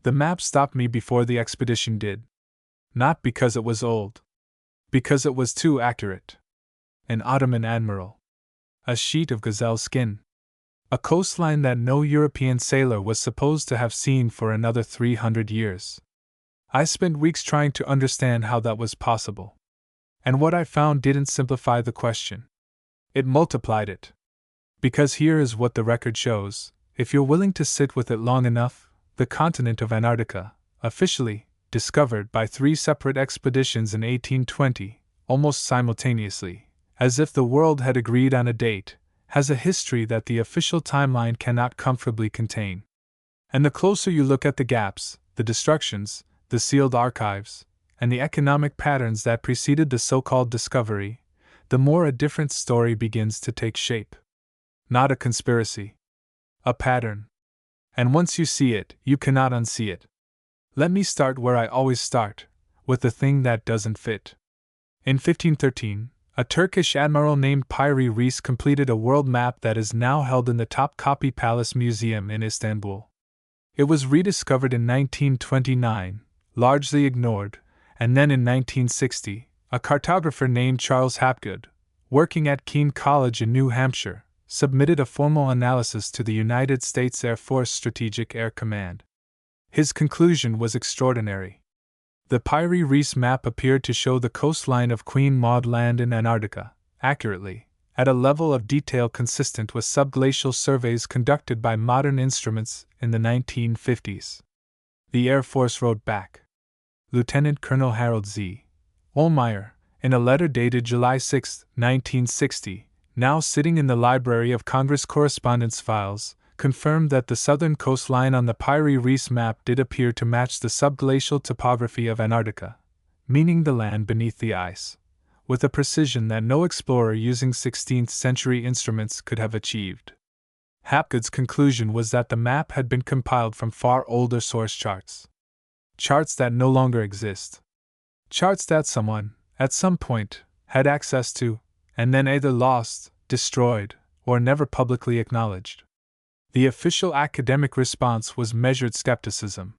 The map stopped me before the expedition did. Not because it was old. Because it was too accurate. An Ottoman admiral. A sheet of gazelle skin. A coastline that no European sailor was supposed to have seen for another 300 years. I spent weeks trying to understand how that was possible. And what I found didn't simplify the question. It multiplied it. Because here is what the record shows: if you're willing to sit with it long enough, the continent of Antarctica, officially discovered by 3 separate expeditions in 1820, almost simultaneously, as if the world had agreed on a date, has a history that the official timeline cannot comfortably contain. And the closer you look at the gaps, the destructions, the sealed archives, and the economic patterns that preceded the so-called discovery, the more a different story begins to take shape. Not a conspiracy. A pattern. And once you see it, you cannot unsee it. Let me start where I always start, with the thing that doesn't fit. In 1513, a Turkish admiral named Piri Reis completed a world map that is now held in the Topkapi Palace Museum in Istanbul. It was rediscovered in 1929, largely ignored, and then in 1960, a cartographer named Charles Hapgood, working at Keene College in New Hampshire, submitted a formal analysis to the United States Air Force Strategic Air Command. His conclusion was extraordinary. The Piri Reis map appeared to show the coastline of Queen Maud Land in Antarctica, accurately, at a level of detail consistent with subglacial surveys conducted by modern instruments in the 1950s. The Air Force wrote back. Lieutenant Colonel Harold Z. Ohlmeyer, in a letter dated July 6, 1960, now sitting in the Library of Congress correspondence files, confirmed that the southern coastline on the Piri Reis map did appear to match the subglacial topography of Antarctica, meaning the land beneath the ice, with a precision that no explorer using 16th-century instruments could have achieved. Hapgood's conclusion was that the map had been compiled from far older source charts. Charts that no longer exist. Charts that someone, at some point, had access to, and then either lost, destroyed, or never publicly acknowledged. The official academic response was measured skepticism.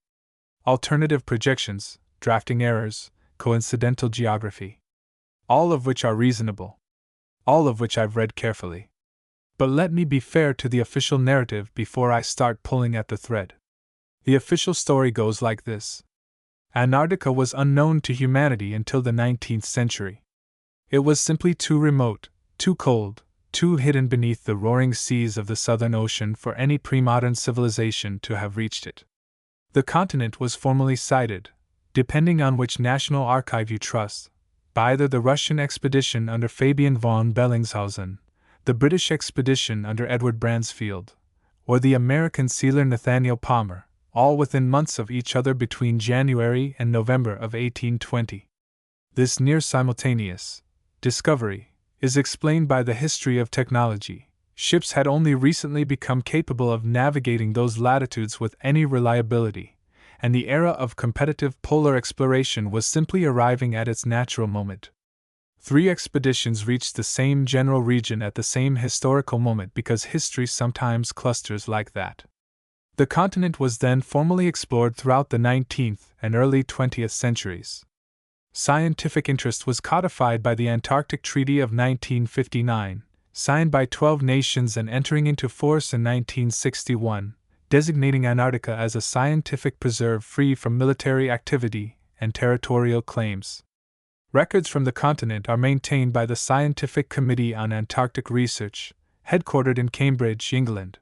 Alternative projections, drafting errors, coincidental geography. All of which are reasonable. All of which I've read carefully. But let me be fair to the official narrative before I start pulling at the thread. The official story goes like this. Antarctica was unknown to humanity until the 19th century. It was simply too remote, too cold, too hidden beneath the roaring seas of the Southern Ocean for any pre-modern civilization to have reached it. The continent was formally cited, depending on which National Archive you trust, by either the Russian expedition under Fabian von Bellingshausen, the British expedition under Edward Bransfield, or the American sealer Nathaniel Palmer, all within months of each other between January and November of 1820. This near-simultaneous discovery is explained by the history of technology. Ships had only recently become capable of navigating those latitudes with any reliability, and the era of competitive polar exploration was simply arriving at its natural moment. 3 expeditions reached the same general region at the same historical moment because history sometimes clusters like that. The continent was then formally explored throughout the 19th and early 20th centuries. Scientific interest was codified by the Antarctic Treaty of 1959, signed by 12 nations and entering into force in 1961, designating Antarctica as a scientific preserve free from military activity and territorial claims. Records from the continent are maintained by the Scientific Committee on Antarctic Research, headquartered in Cambridge, England.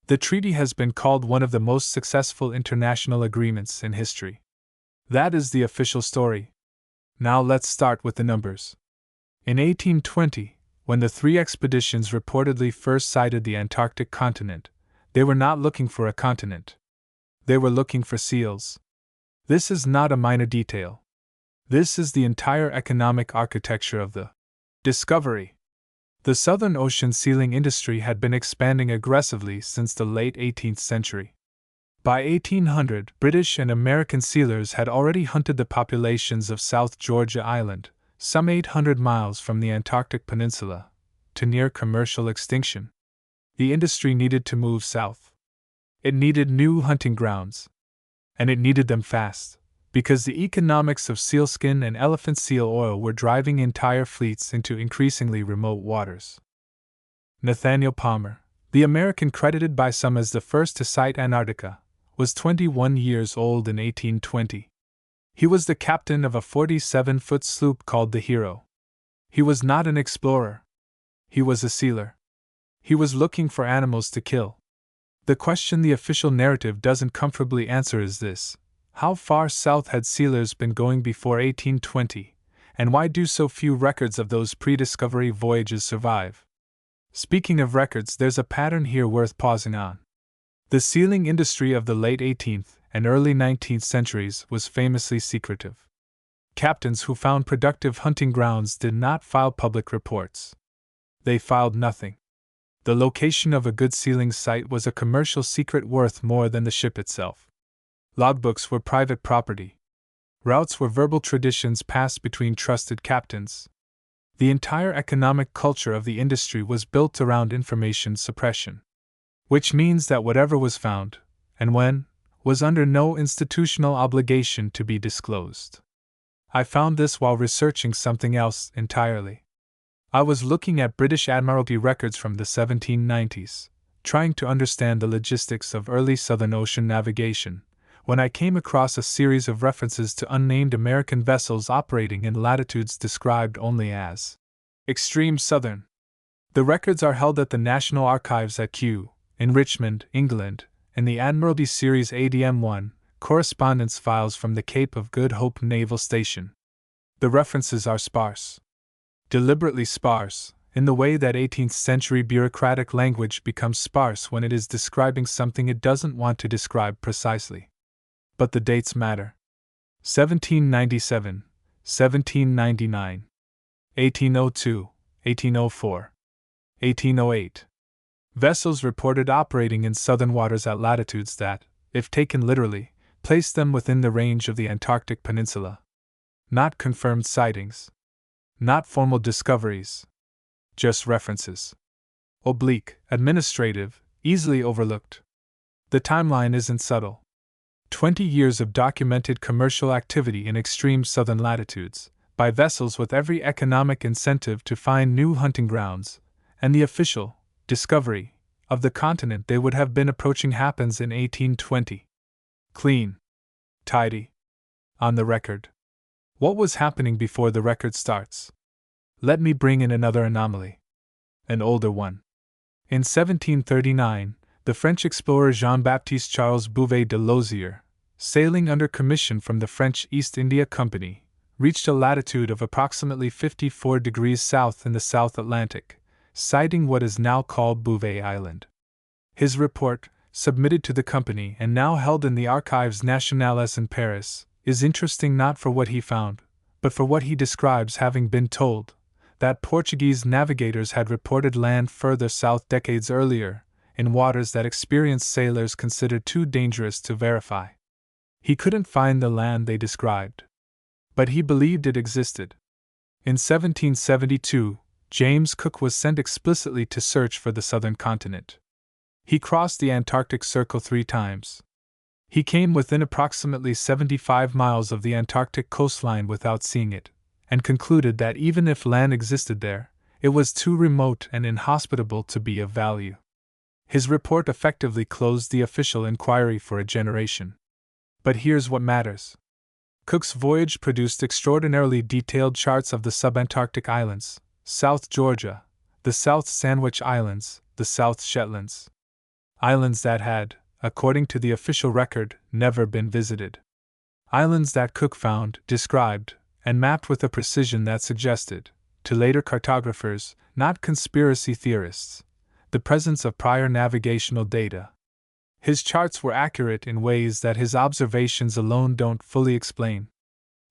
The treaty has been called one of the most successful international agreements in history. That is the official story. Now let's start with the numbers. In 1820, when the 3 expeditions reportedly first sighted the Antarctic continent, they were not looking for a continent. They were looking for seals. This is not a minor detail. This is the entire economic architecture of the discovery. The Southern Ocean sealing industry had been expanding aggressively since the late 18th century. By 1800, British and American sealers had already hunted the populations of South Georgia Island, some 800 miles from the Antarctic Peninsula, to near commercial extinction. The industry needed to move south. It needed new hunting grounds. And it needed them fast, because the economics of sealskin and elephant seal oil were driving entire fleets into increasingly remote waters. Nathaniel Palmer, the American credited by some as the first to sight Antarctica, was 21 years old in 1820. He was the captain of a 47-foot sloop called the Hero. He was not an explorer. He was a sealer. He was looking for animals to kill. The question the official narrative doesn't comfortably answer is this: how far south had sealers been going before 1820, and why do so few records of those pre-discovery voyages survive? Speaking of records, there's a pattern here worth pausing on. The sealing industry of the late 18th and early 19th centuries was famously secretive. Captains who found productive hunting grounds did not file public reports. They filed nothing. The location of a good sealing site was a commercial secret worth more than the ship itself. Logbooks were private property. Routes were verbal traditions passed between trusted captains. The entire economic culture of the industry was built around information suppression. Which means that whatever was found, and when, was under no institutional obligation to be disclosed. I found this while researching something else entirely. I was looking at British Admiralty records from the 1790s, trying to understand the logistics of early Southern Ocean navigation, when I came across a series of references to unnamed American vessels operating in latitudes described only as extreme southern. The records are held at the National Archives at Kew, in Richmond, England, in the Admiralty Series ADM-1, correspondence files from the Cape of Good Hope Naval Station. The references are sparse. Deliberately sparse, in the way that 18th century bureaucratic language becomes sparse when it is describing something it doesn't want to describe precisely. But the dates matter. 1797, 1799, 1802, 1804, 1808. Vessels reported operating in southern waters at latitudes that, if taken literally, placed them within the range of the Antarctic Peninsula. Not confirmed sightings. Not formal discoveries. Just references. Oblique, administrative, easily overlooked. The timeline isn't subtle. 20 years of documented commercial activity in extreme southern latitudes, by vessels with every economic incentive to find new hunting grounds, and the official discovery of the continent they would have been approaching happens in 1820. Clean. Tidy. On the record. What was happening before the record starts? Let me bring in another anomaly. An older one. In 1739, the French explorer Jean-Baptiste Charles Bouvet de Lozier, sailing under commission from the French East India Company, reached a latitude of approximately 54 degrees south in the South Atlantic, sighting what is now called Bouvet Island. His report, submitted to the company and now held in the Archives Nationales in Paris, is interesting not for what he found, but for what he describes having been told, that Portuguese navigators had reported land further south decades earlier, in waters that experienced sailors considered too dangerous to verify. He couldn't find the land they described, but he believed it existed. In 1772, James Cook was sent explicitly to search for the southern continent. He crossed the Antarctic Circle 3 times. He came within approximately 75 miles of the Antarctic coastline without seeing it, and concluded that even if land existed there, it was too remote and inhospitable to be of value. His report effectively closed the official inquiry for a generation. But here's what matters. Cook's voyage produced extraordinarily detailed charts of the subantarctic islands, South Georgia, the South Sandwich Islands, the South Shetlands. Islands that had, according to the official record, never been visited. Islands that Cook found, described, and mapped with a precision that suggested, to later cartographers, not conspiracy theorists, the presence of prior navigational data. His charts were accurate in ways that his observations alone don't fully explain.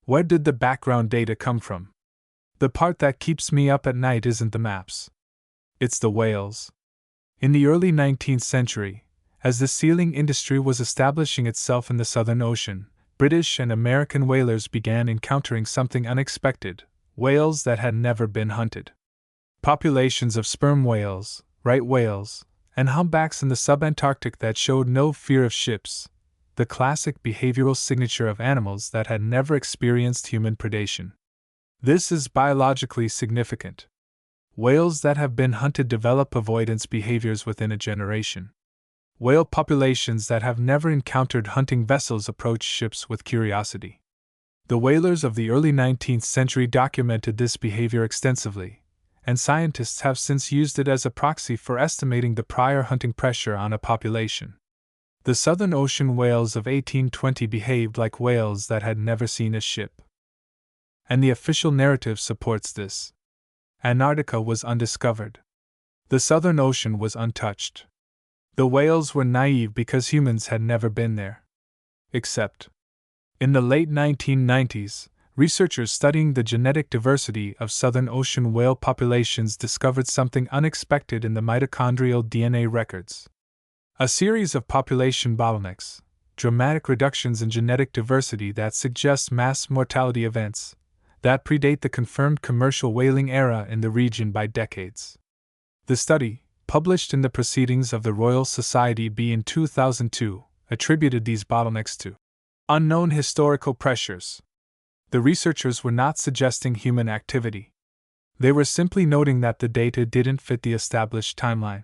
Where did the background data come from? The part that keeps me up at night isn't the maps. It's the whales. In the early 19th century, as the sealing industry was establishing itself in the Southern Ocean, British and American whalers began encountering something unexpected: whales that had never been hunted. Populations of sperm whales, right whales, and humpbacks in the subantarctic that showed no fear of ships, the classic behavioral signature of animals that had never experienced human predation. This is biologically significant. Whales that have been hunted develop avoidance behaviors within a generation. Whale populations that have never encountered hunting vessels approach ships with curiosity. The whalers of the early 19th century documented this behavior extensively, and scientists have since used it as a proxy for estimating the prior hunting pressure on a population. The Southern Ocean whales of 1820 behaved like whales that had never seen a ship. And the official narrative supports this. Antarctica was undiscovered. The Southern Ocean was untouched. The whales were naive because humans had never been there. Except, in the late 1990s, researchers studying the genetic diversity of Southern Ocean whale populations discovered something unexpected in the mitochondrial DNA records. A series of population bottlenecks, dramatic reductions in genetic diversity that suggest mass mortality events that predate the confirmed commercial whaling era in the region by decades. The study, published in the Proceedings of the Royal Society B in 2002, attributed these bottlenecks to unknown historical pressures. The researchers were not suggesting human activity. They were simply noting that the data didn't fit the established timeline.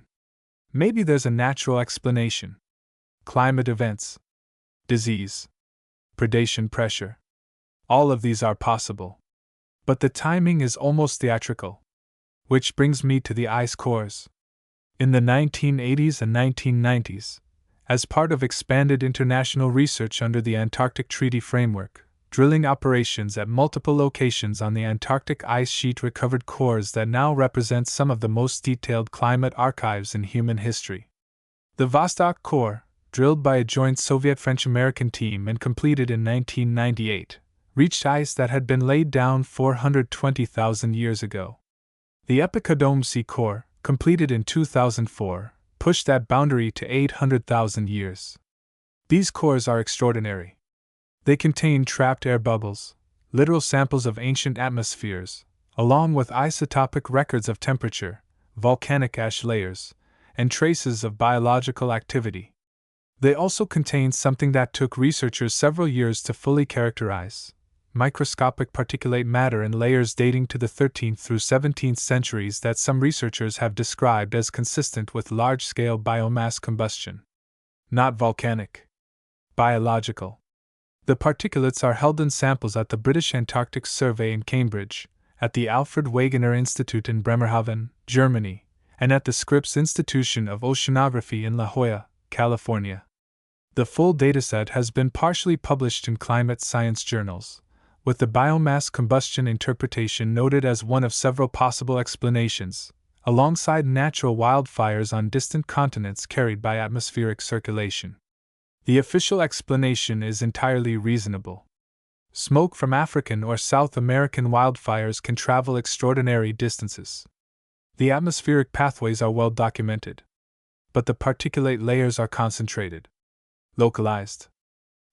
Maybe there's a natural explanation. Climate events, disease, predation pressure. All of these are possible. But the timing is almost theatrical. Which brings me to the ice cores. In the 1980s and 1990s, as part of expanded international research under the Antarctic Treaty Framework, drilling operations at multiple locations on the Antarctic ice sheet recovered cores that now represent some of the most detailed climate archives in human history. The Vostok core, drilled by a joint Soviet-French-American team and completed in 1998, reached ice that had been laid down 420,000 years ago. The Epicodome Sea core, completed in 2004, pushed that boundary to 800,000 years. These cores are extraordinary. They contain trapped air bubbles, literal samples of ancient atmospheres, along with isotopic records of temperature, volcanic ash layers, and traces of biological activity. They also contain something that took researchers several years to fully characterize: microscopic particulate matter in layers dating to the 13th through 17th centuries that some researchers have described as consistent with large-scale biomass combustion. Not volcanic. Biological. The particulates are held in samples at the British Antarctic Survey in Cambridge, at the Alfred Wegener Institute in Bremerhaven, Germany, and at the Scripps Institution of Oceanography in La Jolla, California. The full dataset has been partially published in climate science journals, with the biomass combustion interpretation noted as one of several possible explanations, alongside natural wildfires on distant continents carried by atmospheric circulation. The official explanation is entirely reasonable. Smoke from African or South American wildfires can travel extraordinary distances. The atmospheric pathways are well documented, but the particulate layers are concentrated, localized.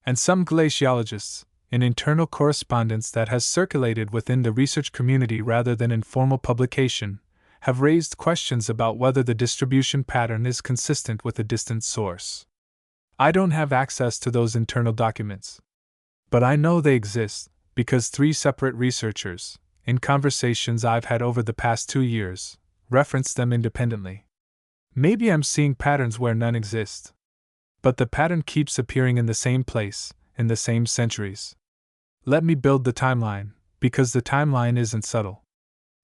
And some glaciologists, in internal correspondence that has circulated within the research community rather than in formal publication, have raised questions about whether the distribution pattern is consistent with a distant source. I don't have access to those internal documents, but I know they exist because 3 separate researchers, in conversations I've had over the past 2 years, referenced them independently. Maybe I'm seeing patterns where none exist, but the pattern keeps appearing in the same place, in the same centuries. Let me build the timeline, because the timeline isn't subtle.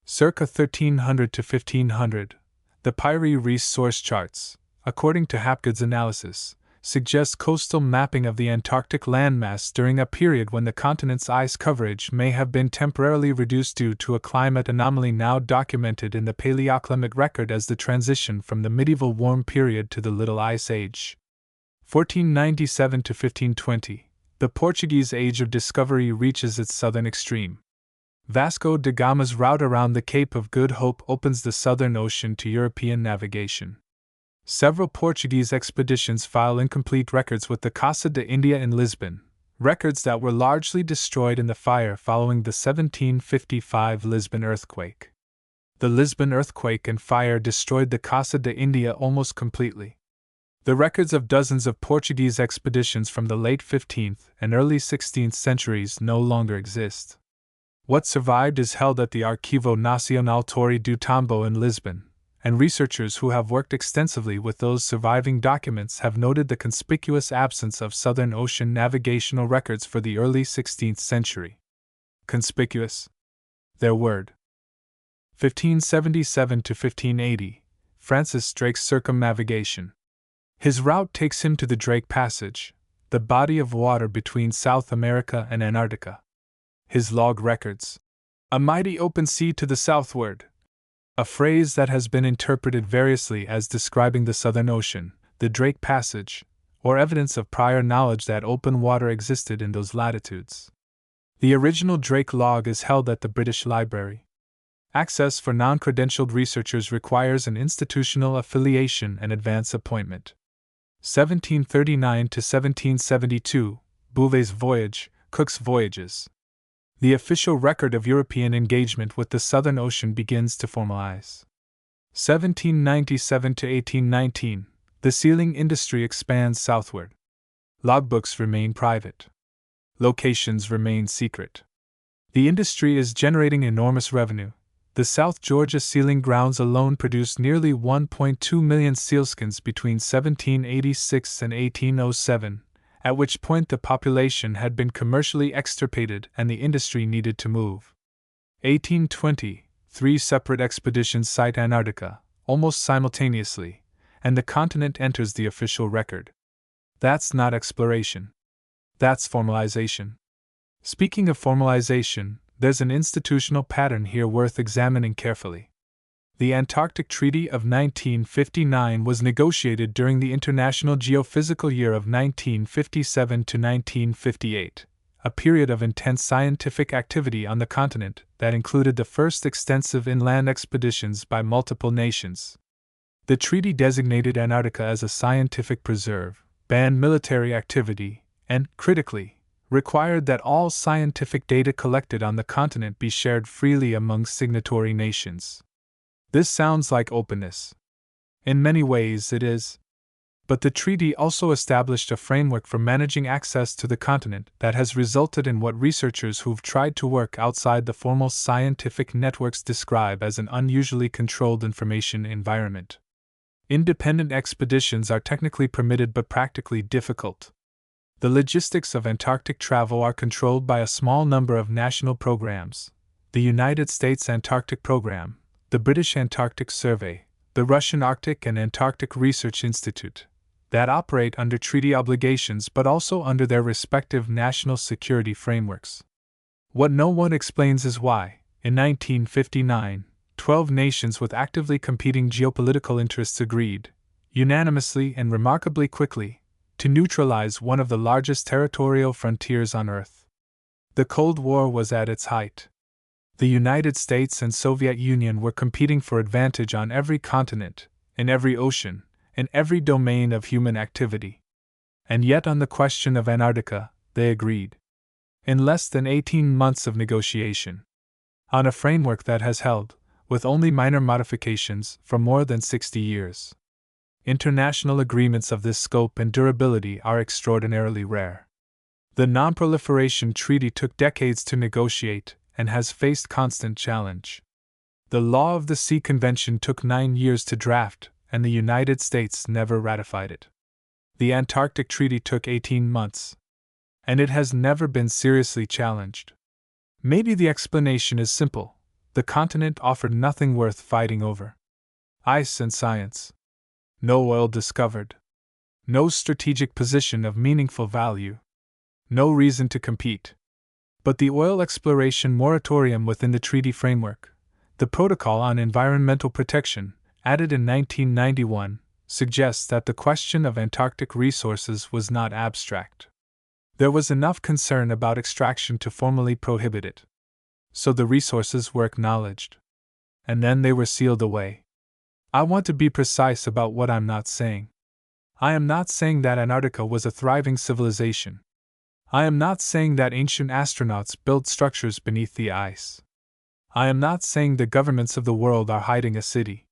Circa 1300 to 1500, the Pyrie Reis source charts, according to Hapgood's analysis, suggest coastal mapping of the Antarctic landmass during a period when the continent's ice coverage may have been temporarily reduced due to a climate anomaly now documented in the paleoclimate record as the transition from the medieval warm period to the Little Ice Age. 1497 to 1520, the Portuguese Age of Discovery reaches its southern extreme. Vasco da Gama's route around the Cape of Good Hope opens the Southern Ocean to European navigation. Several Portuguese expeditions file incomplete records with the Casa de India in Lisbon, records that were largely destroyed in the fire following the 1755 Lisbon earthquake. The Lisbon earthquake and fire destroyed the Casa de India almost completely. The records of dozens of Portuguese expeditions from the late 15th and early 16th centuries no longer exist. What survived is held at the Arquivo Nacional Torre do Tombo in Lisbon, and researchers who have worked extensively with those surviving documents have noted the conspicuous absence of Southern Ocean navigational records for the early 16th century. Conspicuous? Their word. 1577 to 1580, Francis Drake's circumnavigation. His route takes him to the Drake Passage, the body of water between South America and Antarctica. His log records. A mighty open sea to the southward. A phrase that has been interpreted variously as describing the Southern Ocean, the Drake Passage, or evidence of prior knowledge that open water existed in those latitudes. The original Drake log is held at the British Library. Access for non-credentialed researchers requires an institutional affiliation and advance appointment. 1739 to 1772, Bouvet's voyage, Cook's voyages. The official record of European engagement with the Southern Ocean begins to formalize. 1797 to 1819, the sealing industry expands southward. Logbooks remain private. Locations remain secret. The industry is generating enormous revenue. The South Georgia sealing grounds alone produced nearly 1.2 million sealskins between 1786 and 1807, at which point the population had been commercially extirpated and the industry needed to move. 1820, 3 separate expeditions sight Antarctica, almost simultaneously, and the continent enters the official record. That's not exploration. That's formalization. Speaking of formalization, there's an institutional pattern here worth examining carefully. The Antarctic Treaty of 1959 was negotiated during the International Geophysical Year of 1957 to 1958, a period of intense scientific activity on the continent that included the first extensive inland expeditions by multiple nations. The treaty designated Antarctica as a scientific preserve, banned military activity, and, critically, required that all scientific data collected on the continent be shared freely among signatory nations. This sounds like openness. In many ways it is. But the treaty also established a framework for managing access to the continent that has resulted in what researchers who've tried to work outside the formal scientific networks describe as an unusually controlled information environment. Independent expeditions are technically permitted but practically difficult. The logistics of Antarctic travel are controlled by a small number of national programs: the United States Antarctic Program, the British Antarctic Survey, the Russian Arctic and Antarctic Research Institute, that operate under treaty obligations but also under their respective national security frameworks. What no one explains is why, in 1959, 12 nations with actively competing geopolitical interests agreed, unanimously and remarkably quickly, to neutralize one of the largest territorial frontiers on Earth. The Cold War was at its height. The United States and Soviet Union were competing for advantage on every continent, in every ocean, in every domain of human activity. And yet on the question of Antarctica, they agreed. In less than 18 months of negotiation. On a framework that has held, with only minor modifications, for more than 60 years. International agreements of this scope and durability are extraordinarily rare. The Non-Proliferation Treaty took decades to negotiate and has faced constant challenge. The Law of the Sea Convention took 9 years to draft, and the United States never ratified it. The Antarctic Treaty took 18 months. And it has never been seriously challenged. Maybe the explanation is simple: the continent offered nothing worth fighting over. Ice and science. No oil discovered. No strategic position of meaningful value. No reason to compete. But the oil exploration moratorium within the treaty framework, the Protocol on Environmental Protection, added in 1991, suggests that the question of Antarctic resources was not abstract. There was enough concern about extraction to formally prohibit it. So the resources were acknowledged. And then they were sealed away. I want to be precise about what I'm not saying. I am not saying that Antarctica was a thriving civilization. I am not saying that ancient astronauts built structures beneath the ice. I am not saying the governments of the world are hiding a city.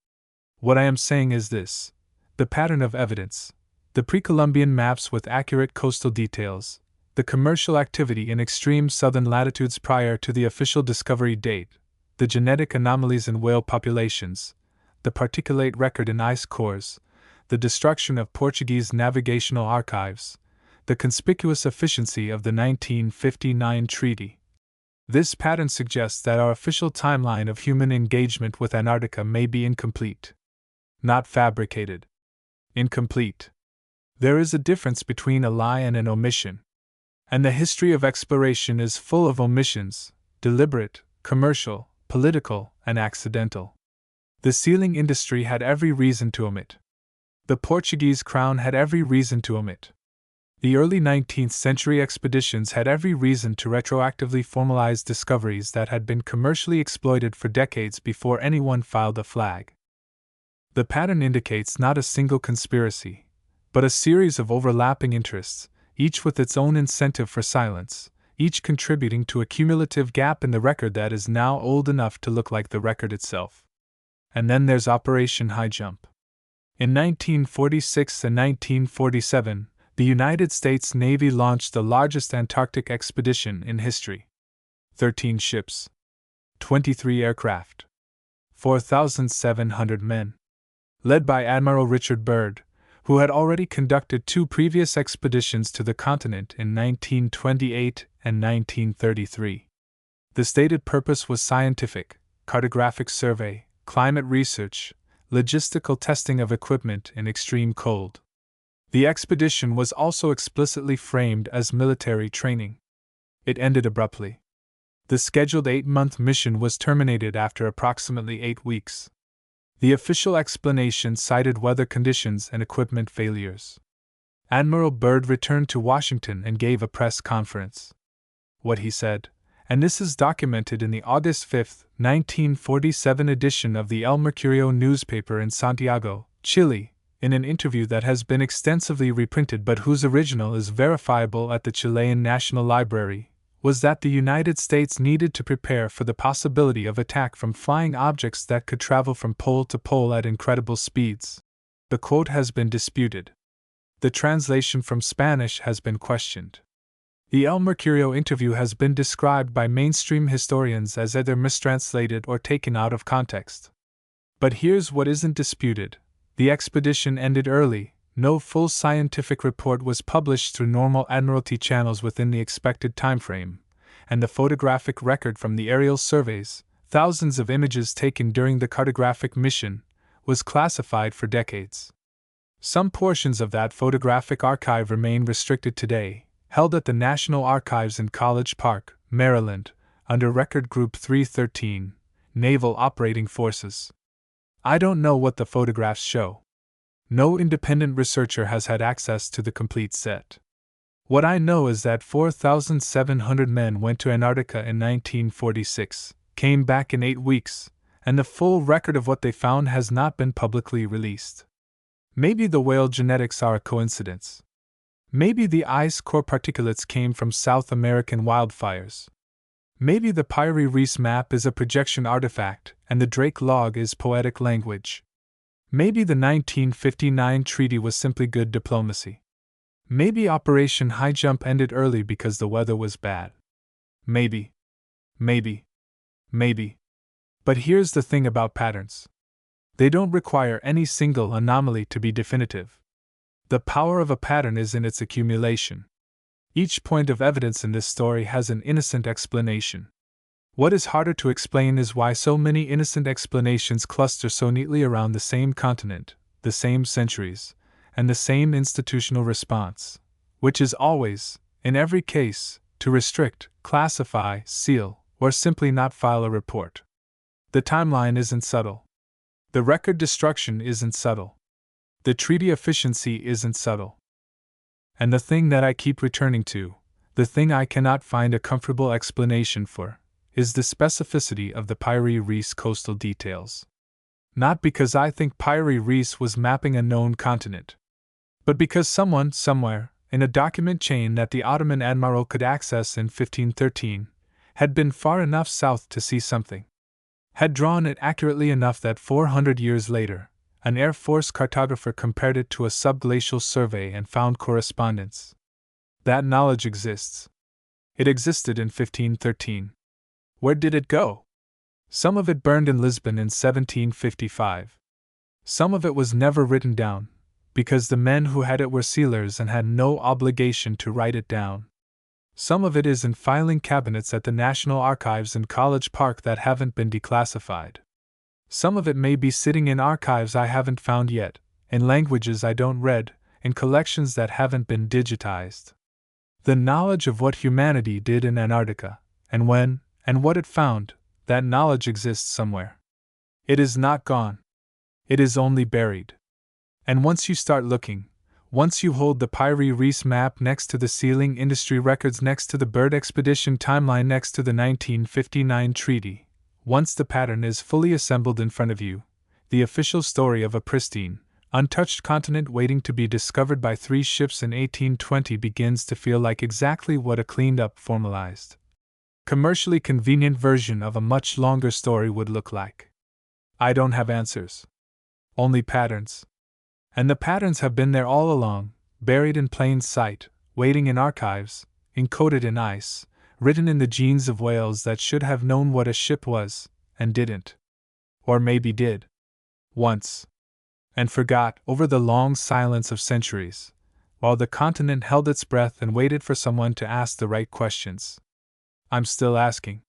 What I am saying is this: the pattern of evidence, The pre-Columbian maps with accurate coastal details, the commercial activity in extreme southern latitudes prior to the official discovery date, the genetic anomalies in whale populations, the particulate record in ice cores, the destruction of Portuguese navigational archives, the conspicuous efficiency of the 1959 treaty. This pattern suggests that our official timeline of human engagement with Antarctica may be incomplete. Not fabricated. Incomplete. There is a difference between a lie and an omission. And the history of exploration is full of omissions, deliberate, commercial, political, and accidental. The sealing industry had every reason to omit. The Portuguese crown had every reason to omit. The early 19th century expeditions had every reason to retroactively formalize discoveries that had been commercially exploited for decades before anyone filed a flag. The pattern indicates not a single conspiracy, but a series of overlapping interests, each with its own incentive for silence, each contributing to a cumulative gap in the record that is now old enough to look like the record itself. And then there's Operation High Jump. In 1946 and 1947, the United States Navy launched the largest Antarctic expedition in history. 13 ships, 23 aircraft, 4,700 men. Led by Admiral Richard Byrd, who had already conducted 2 previous expeditions to the continent in 1928 and 1933. The stated purpose was scientific, cartographic survey, climate research, logistical testing of equipment in extreme cold. The expedition was also explicitly framed as military training. It ended abruptly. The scheduled 8-month mission was terminated after approximately 8 weeks. The official explanation cited weather conditions and equipment failures. Admiral Byrd returned to Washington and gave a press conference. What he said, and this is documented in the August 5, 1947 edition of the El Mercurio newspaper in Santiago, Chile, in an interview that has been extensively reprinted but whose original is verifiable at the Chilean National Library, was that the United States needed to prepare for the possibility of attack from flying objects that could travel from pole to pole at incredible speeds. The quote has been disputed. The translation from Spanish has been questioned. The El Mercurio interview has been described by mainstream historians as either mistranslated or taken out of context. But here's what isn't disputed. The expedition ended early, no full scientific report was published through normal Admiralty channels within the expected timeframe, and the photographic record from the aerial surveys, thousands of images taken during the cartographic mission, was classified for decades. Some portions of that photographic archive remain restricted today, held at the National Archives in College Park, Maryland, under Record Group 313, Naval Operating Forces. I don't know what the photographs show. No independent researcher has had access to the complete set. What I know is that 4,700 men went to Antarctica in 1946, came back in 8 weeks, and the full record of what they found has not been publicly released. Maybe the whale genetics are a coincidence. Maybe the ice core particulates came from South American wildfires. Maybe the Pyrie Reis map is a projection artifact and the Drake log is poetic language. Maybe the 1959 treaty was simply good diplomacy. Maybe Operation High Jump ended early because the weather was bad. Maybe. But here's the thing about patterns. They don't require any single anomaly to be definitive. The power of a pattern is in its accumulation. Each point of evidence in this story has an innocent explanation. What is harder to explain is why so many innocent explanations cluster so neatly around the same continent, the same centuries, and the same institutional response, which is always, in every case, to restrict, classify, seal, or simply not file a report. The timeline isn't subtle. The record destruction isn't subtle. The treaty efficiency isn't subtle. And the thing that I keep returning to, the thing I cannot find a comfortable explanation for, is the specificity of the Pyrie Reis coastal details. Not because I think Pyrie Reis was mapping a known continent, but because someone, somewhere, in a document chain that the Ottoman admiral could access in 1513, had been far enough south to see something. Had drawn it accurately enough that 400 years later, An Air Force cartographer compared it to a subglacial survey and found correspondence. That knowledge exists. It existed in 1513. Where did it go? Some of it burned in Lisbon in 1755. Some of it was never written down, because the men who had it were sealers and had no obligation to write it down. Some of it is in filing cabinets at the National Archives in College Park that haven't been declassified. Some of it may be sitting in archives I haven't found yet, in languages I don't read, in collections that haven't been digitized. The knowledge of what humanity did in Antarctica, and when, and what it found, that knowledge exists somewhere. It is not gone. It is only buried. And once you start looking, once you hold the Pyrie Reis map next to the sealing industry records next to the bird expedition timeline next to the 1959 treaty, once the pattern is fully assembled in front of you, the official story of a pristine, untouched continent waiting to be discovered by 3 ships in 1820 begins to feel like exactly what a cleaned-up, formalized, commercially convenient version of a much longer story would look like. I don't have answers. Only patterns. And the patterns have been there all along, buried in plain sight, waiting in archives, encoded in ice, written in the genes of whales that should have known what a ship was, and didn't. Or maybe did. Once. And forgot over the long silence of centuries, while the continent held its breath and waited for someone to ask the right questions. I'm still asking.